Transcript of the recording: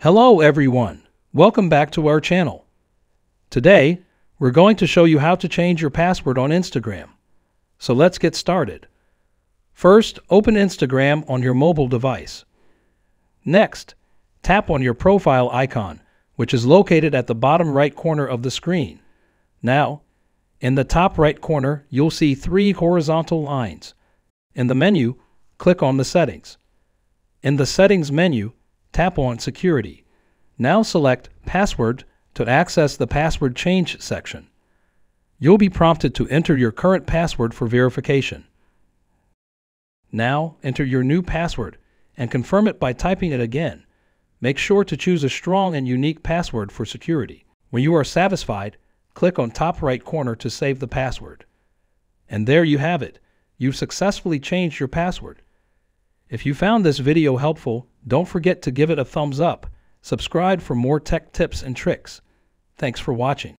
Hello everyone, welcome back to our channel. Today, we're going to show you how to change your password on Instagram. So let's get started. First, open Instagram on your mobile device. Next, tap on your profile icon, which is located at the bottom right corner of the screen. Now, in the top right corner, you'll see 3 horizontal lines. In the menu, click on the Settings. In the Settings menu, tap on Security. Now select Password to access the Password Change section. You'll be prompted to enter your current password for verification. Now enter your new password and confirm it by typing it again. Make sure to choose a strong and unique password for security. When you are satisfied, click on top right corner to save the password. And there you have it. You've successfully changed your password. If you found this video helpful, don't forget to give it a thumbs up. Subscribe for more tech tips and tricks. Thanks for watching.